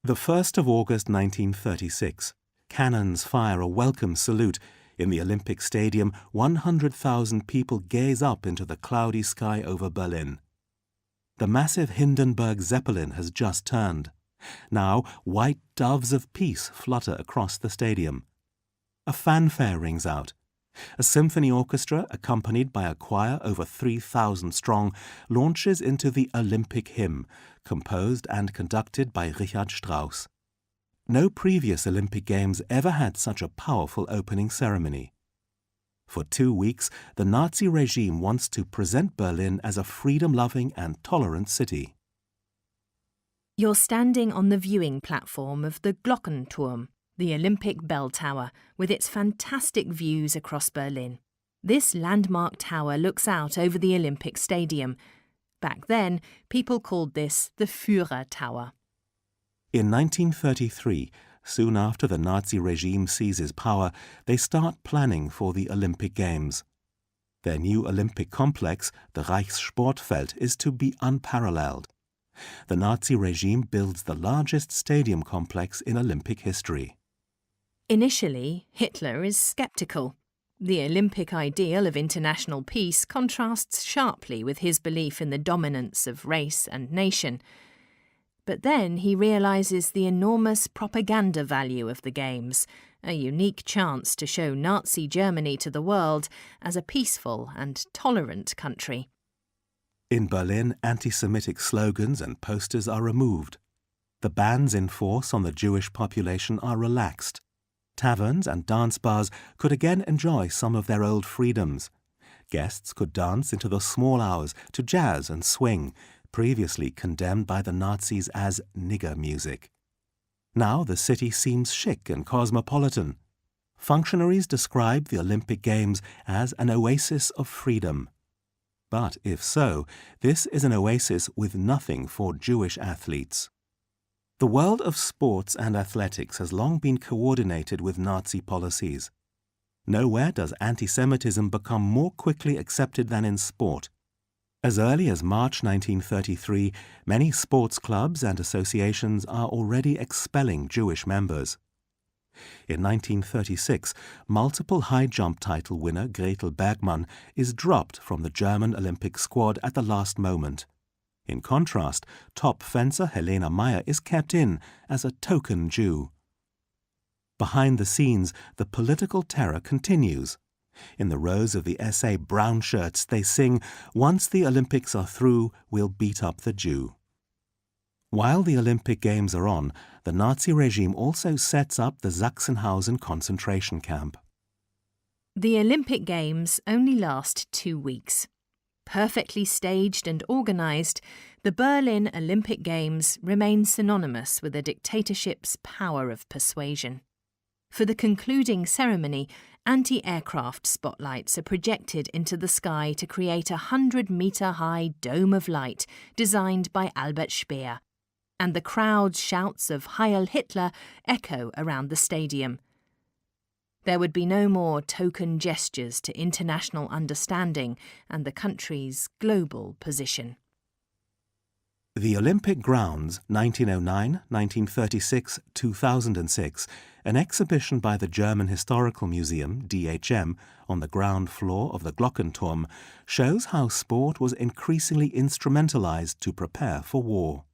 The 1st of August 1936. Cannons fire a welcome salute. In the Olympic Stadium, 100,000 people gaze up into the cloudy sky over Berlin. The massive Hindenburg Zeppelin has just turned. Now, white doves of peace flutter across the stadium. A fanfare rings out. A symphony orchestra, accompanied by a choir over 3,000 strong, launches into the Olympic hymn, composed and conducted by Richard Strauss. No previous Olympic Games ever had such a powerful opening ceremony. For 2 weeks, the Nazi regime wants to present Berlin as a freedom-loving and tolerant city. You're standing on the viewing platform of the Glockenturm, the Olympic bell tower, with its fantastic views across Berlin. This landmark tower looks out over the Olympic Stadium. Back then, people called this the Führer Tower. In 1933, soon after the Nazi regime seizes power, they start planning for the Olympic Games. Their new Olympic complex, the Reichssportfeld, is to be unparalleled. The Nazi regime builds the largest stadium complex in Olympic history. Initially, Hitler is sceptical. The Olympic ideal of international peace contrasts sharply with his belief in the dominance of race and nation. But then he realises the enormous propaganda value of the Games, a unique chance to show Nazi Germany to the world as a peaceful and tolerant country. In Berlin, anti-Semitic slogans and posters are removed. The bans in force on the Jewish population are relaxed. Taverns and dance bars could again enjoy some of their old freedoms. Guests could dance into the small hours to jazz and swing, previously condemned by the Nazis as nigger music. Now the city seems chic and cosmopolitan. Functionaries describe the Olympic Games as an oasis of freedom. But if so, this is an oasis with nothing for Jewish athletes. The world of sports and athletics has long been coordinated with Nazi policies. Nowhere does anti-Semitism become more quickly accepted than in sport. As early as March 1933, many sports clubs and associations are already expelling Jewish members. In 1936, multiple high jump title winner Gretel Bergmann is dropped from the German Olympic squad at the last moment. In contrast, top fencer Helena Meyer is kept in as a token Jew. Behind the scenes, the political terror continues. In the rows of the SA brown shirts, they sing, "Once the Olympics are through, we'll beat up the Jew." While the Olympic Games are on, the Nazi regime also sets up the Sachsenhausen concentration camp. The Olympic Games only last 2 weeks. Perfectly staged and organised, the Berlin Olympic Games remain synonymous with a dictatorship's power of persuasion. For the concluding ceremony, anti-aircraft spotlights are projected into the sky to create a 100-metre-high dome of light designed by Albert Speer, and the crowd's shouts of Heil Hitler echo around the stadium. There would be no more token gestures to international understanding and the country's global position. The Olympic Grounds, 1909, 1936, 2006, an exhibition by the German Historical Museum, DHM, on the ground floor of the Glockenturm, shows how sport was increasingly instrumentalized to prepare for war.